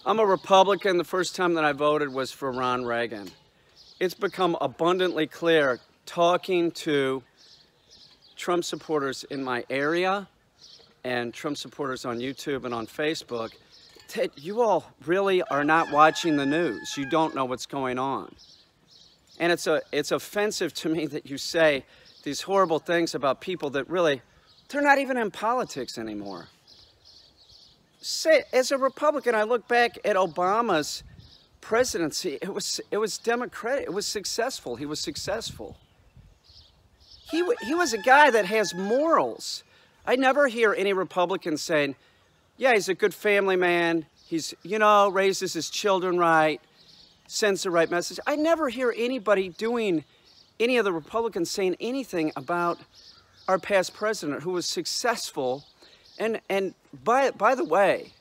I'm a Republican. The first time that I voted was for Ron Reagan. It's become abundantly clear, talking to Trump supporters in my area and Trump supporters on YouTube and on Facebook, that you all really are not watching the news. You don't know what's going on. And it's offensive to me that you say these horrible things about people that really, they're not even in politics anymore. As a Republican, I look back at Obama's presidency. It was democratic. It was successful. He was successful. He was a guy that has morals. I never hear any Republicans saying, yeah, he's a good family man. He's, you know, raises his children right, sends the right message. I never hear anybody doing, any of the Republicans saying anything about our past president who was successful. And by the way,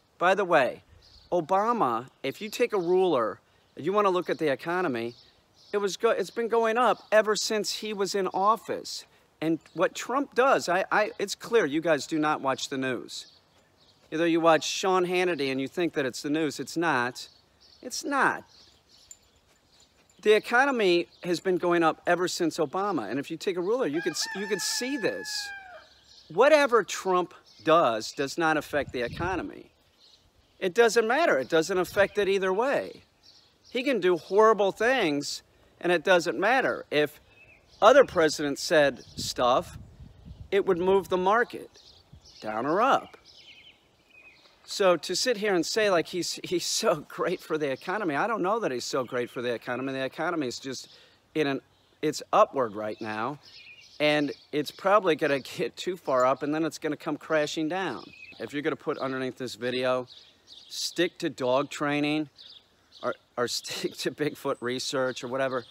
Obama, if you take a ruler and you want to look at the economy, it's been going up ever since he was in office. And what Trump does, it's clear you guys do not watch the news. Either you watch Sean Hannity and you think that it's the news. It's not. It's not. The economy has been going up ever since Obama. And if you take a ruler, you could see this. Whatever Trump does not affect the economy. It doesn't matter. It doesn't affect it either way. He can do horrible things, and it doesn't matter. If other presidents said stuff, it would move the market down or up. So to sit here and say like he's so great for the economy, I don't know that he's so great for the economy. The economy is just it's upward right now, and it's probably going to get too far up, and then it's going to come crashing down. If you're going to put underneath this video, stick to dog training or stick to Bigfoot research or whatever,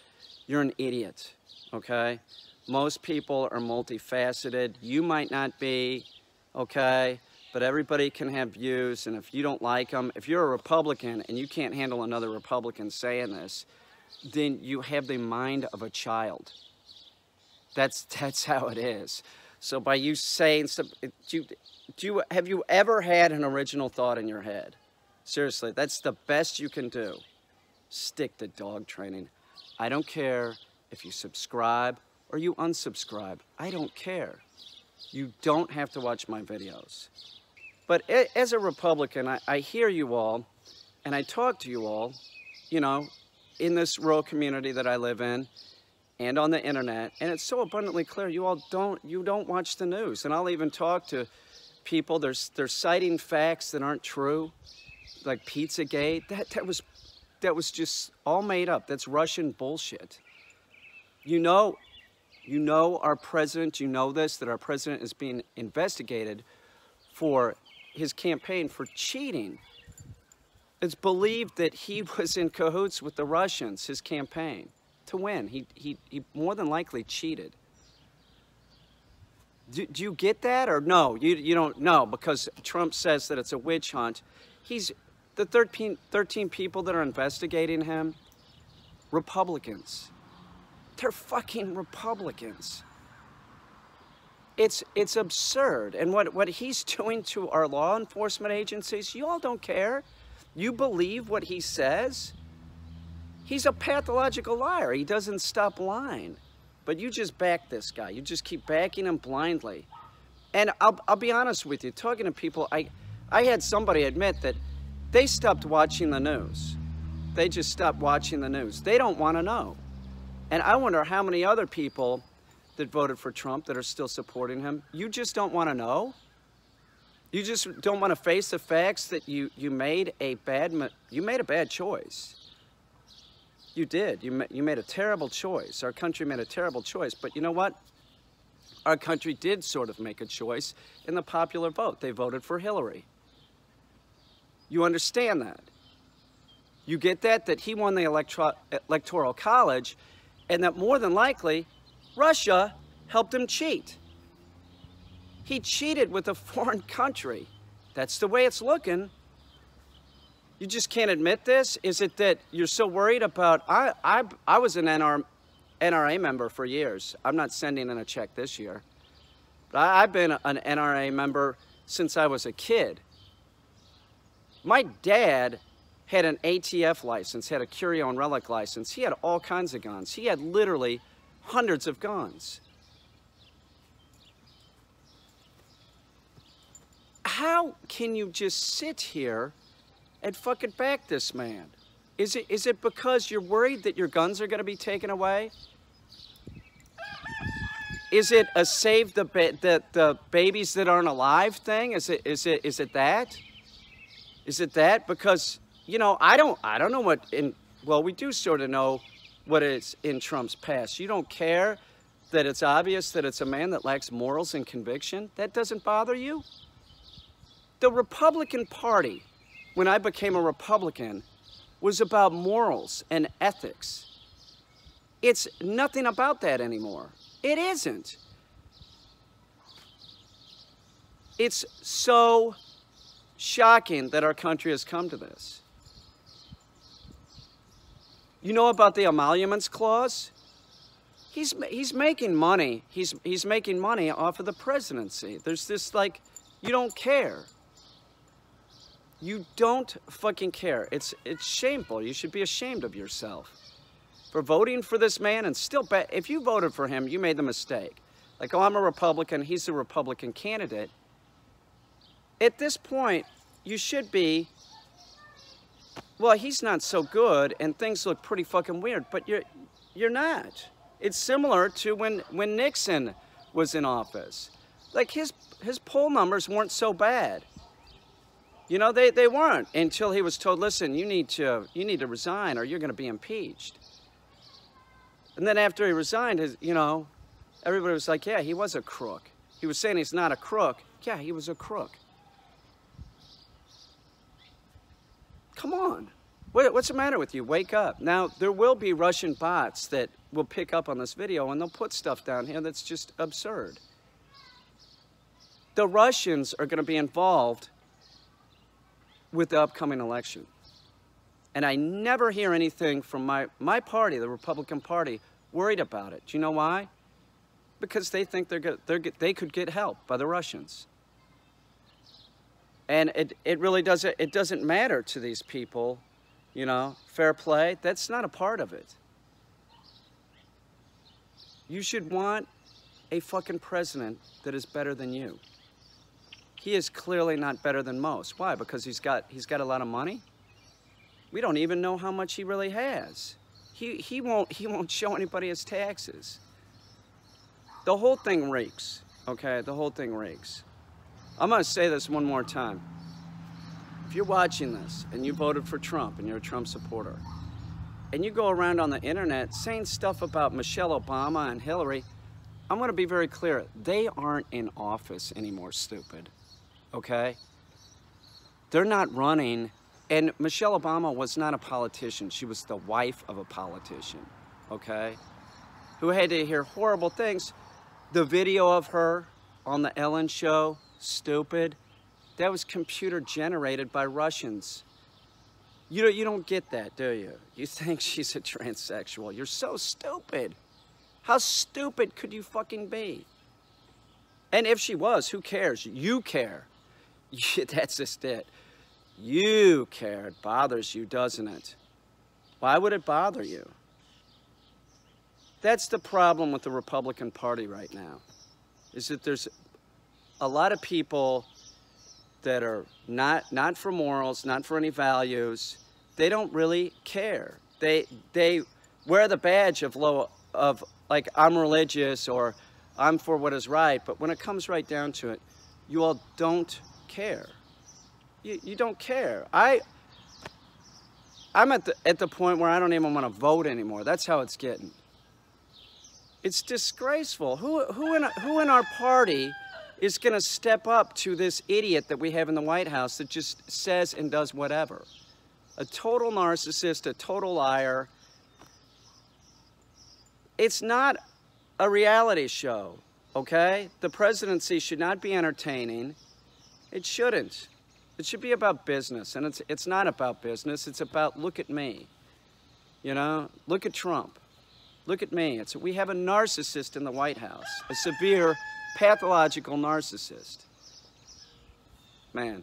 you're an idiot, okay? Most people are multifaceted. You might not be, okay? But everybody can have views, and if you don't like them, if you're a Republican and you can't handle another Republican saying this, then you have the mind of a child. That's how it is. So by you saying something, have you ever had an original thought in your head? Seriously, that's the best you can do. Stick to dog training. I don't care if you subscribe or you unsubscribe. I don't care. You don't have to watch my videos. But as a Republican, I hear you all, and I talk to you all, you know, in this rural community that I live in, and on the internet, and it's so abundantly clear you all don't watch the news. And I'll even talk to people, they're citing facts that aren't true, like Pizzagate. That was just all made up. That's Russian bullshit. You know our president, you know this, that our president is being investigated for his campaign for cheating. It's believed that he was in cahoots with the Russians, his campaign, to win. He more than likely cheated. Do you get that, or no? You don't know, because Trump says that it's a witch hunt. The 13 people that are investigating him, Republicans. They're fucking Republicans. It's absurd. And what he's doing to our law enforcement agencies, you all don't care. You believe what he says. He's a pathological liar. He doesn't stop lying. But you just back this guy. You just keep backing him blindly. And I'll be honest with you, talking to people, I had somebody admit that they stopped watching the news. They just stopped watching the news. They don't want to know. And I wonder how many other people that voted for Trump that are still supporting him, you just don't want to know? You just don't want to face the facts that you made a bad choice. You did. You made a terrible choice. Our country made a terrible choice. But you know what? Our country did sort of make a choice in the popular vote. They voted for Hillary. You understand that? You get that? That he won the electoral college, and that more than likely, Russia helped him cheat. He cheated with a foreign country. That's the way it's looking. You just can't admit this? Is it that you're so worried about... I was an NRA member for years. I'm not sending in a check this year. But I've been an NRA member since I was a kid. My dad had an ATF license, had a curio and relic license. He had all kinds of guns. He had literally hundreds of guns. How can you just sit here and fucking back this man? Is it because you're worried that your guns are going to be taken away? Is it a save the babies that aren't alive thing? Is it that? Is it that? Because, you know, I don't know what well, we do sort of know what is in Trump's past. You don't care that it's obvious that it's a man that lacks morals and conviction? That doesn't bother you? The Republican Party, when I became a Republican, was about morals and ethics. It's nothing about that anymore. It isn't. It's so shocking that our country has come to this. You know about the emoluments clause? He's making money. He's making money off of the presidency. There's this, like, you don't care. You don't fucking care. It's shameful. You should be ashamed of yourself for voting for this man and still bet. If you voted for him, you made the mistake. Like, oh, I'm a Republican. He's a Republican candidate. At this point, you should be, well, he's not so good and things look pretty fucking weird, but you're not. It's similar to when Nixon was in office. Like, his poll numbers weren't so bad. You know, they weren't until he was told, listen, you need to resign or you're going to be impeached. And then after he resigned, you know, everybody was like, yeah, he was a crook. He was saying he's not a crook. Yeah, he was a crook. Come on. What's the matter with you? Wake up. Now, there will be Russian bots that will pick up on this video and they'll put stuff down here that's just absurd. The Russians are going to be involved with the upcoming election. And I never hear anything from my party, the Republican Party, worried about it. Do you know why? Because they think they could get help by the Russians. And it really doesn't matter to these people, you know, fair play. That's not a part of it. You should want a fucking president that is better than you. He is clearly not better than most. Why? Because he's got a lot of money? We don't even know how much he really has. He won't show anybody his taxes. The whole thing reeks, okay? The whole thing reeks. I'm gonna say this one more time. If you're watching this and you voted for Trump and you're a Trump supporter, and you go around on the internet saying stuff about Michelle Obama and Hillary, I'm gonna be very clear. They aren't in office anymore, stupid. Okay? They're not running, and Michelle Obama was not a politician. She was the wife of a politician, okay? Who had to hear horrible things. The video of her on the Ellen show, stupid, that was computer generated by Russians. You don't get that, do you? You think she's a transsexual. You're so stupid. How stupid could you fucking be? And if she was, who cares? You care. That's just it. You care. It bothers you, doesn't it? Why would it bother you? That's the problem with the Republican Party right now, is that there's a lot of people that are not for morals, not for any values. They don't really care. They wear the badge of like, I'm religious or I'm for what is right, but when it comes right down to it, you all don't care. You don't care. I'm at the point where I don't even want to vote anymore. That's how it's getting. It's disgraceful. Who in our party is going to step up to this idiot that we have in the White House that just says and does whatever? A total narcissist, a total liar. It's not a reality show, okay? The presidency should not be entertaining. It shouldn't. It should be about business, and it's not about business. It's about, look at me, you know? Look at Trump. Look at me. We have a narcissist in the White House, a severe pathological narcissist. Man,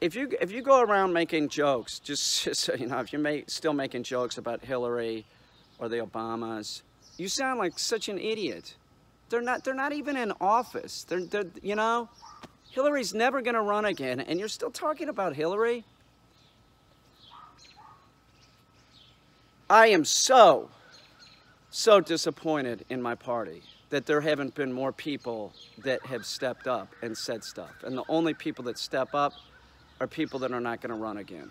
if you go around making jokes, just so you know, if you're still making jokes about Hillary or the Obamas, you sound like such an idiot. They're not even in office. They're you know, Hillary's never going to run again, and you're still talking about Hillary? I am so disappointed in my party that there haven't been more people that have stepped up and said stuff. And the only people that step up are people that are not going to run again.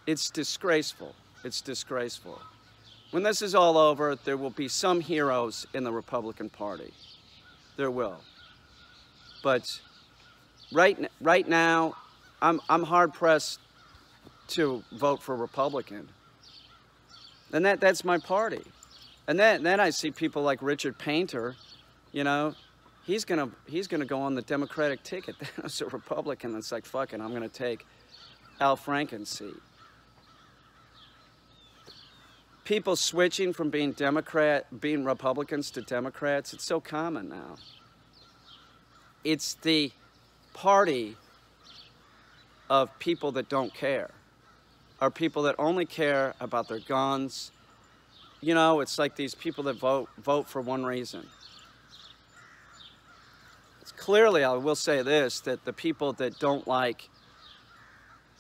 It's disgraceful. It's disgraceful. When this is all over, there will be some heroes in the Republican Party. There will. But right now, I'm hard-pressed to vote for Republican. And that's my party. And then I see people like Richard Painter, you know, he's gonna go on the Democratic ticket. That's a Republican that's like, fucking, I'm gonna take Al Franken's seat. People switching from being Republicans to Democrats, it's so common now. It's the party of people that don't care, or people that only care about their guns. You know, it's like these people that vote for one reason. It's clearly, I will say this, that the people that don't like,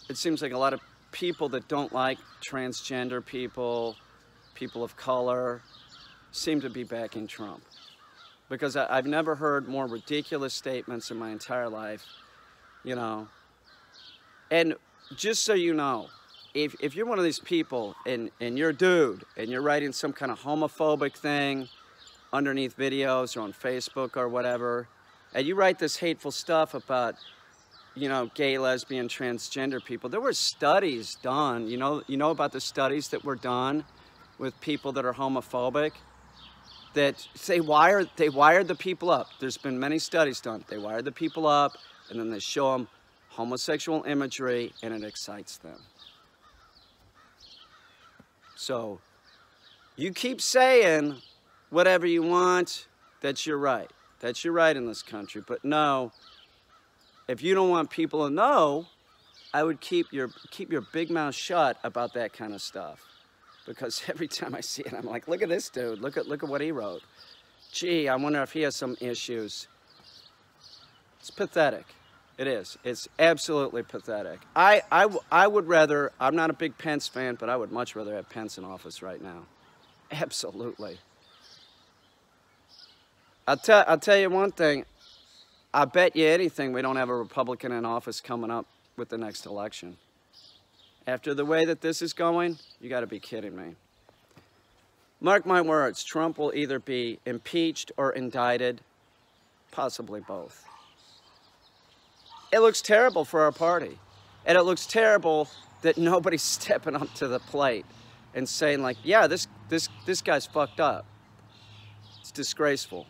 it seems like a lot of people that don't like transgender people, people of color, seem to be backing Trump. Because I've never heard more ridiculous statements in my entire life, you know. And just so you know, if you're one of these people and you're a dude and you're writing some kind of homophobic thing underneath videos or on Facebook or whatever, and you write this hateful stuff about, you know, gay, lesbian, transgender people, there were studies done, you know about the studies that were done with people that are homophobic, that they wired the people up. There's been many studies done. They wired the people up, and then they show them homosexual imagery, and it excites them. So, you keep saying whatever you want, that's your right. That's your right in this country. But no, if you don't want people to know, I would keep your big mouth shut about that kind of stuff. Because every time I see it, I'm like, look at this dude. Look at what he wrote. Gee, I wonder if he has some issues. It's pathetic. It is. It's absolutely pathetic. I would rather, I'm not a big Pence fan, but I would much rather have Pence in office right now. Absolutely. I'll tell you one thing. I bet you anything we don't have a Republican in office coming up with the next election. After the way that this is going, you got to be kidding me. Mark my words, Trump will either be impeached or indicted, possibly both. It looks terrible for our party. And it looks terrible that nobody's stepping up to the plate and saying like, yeah, this guy's fucked up. It's disgraceful.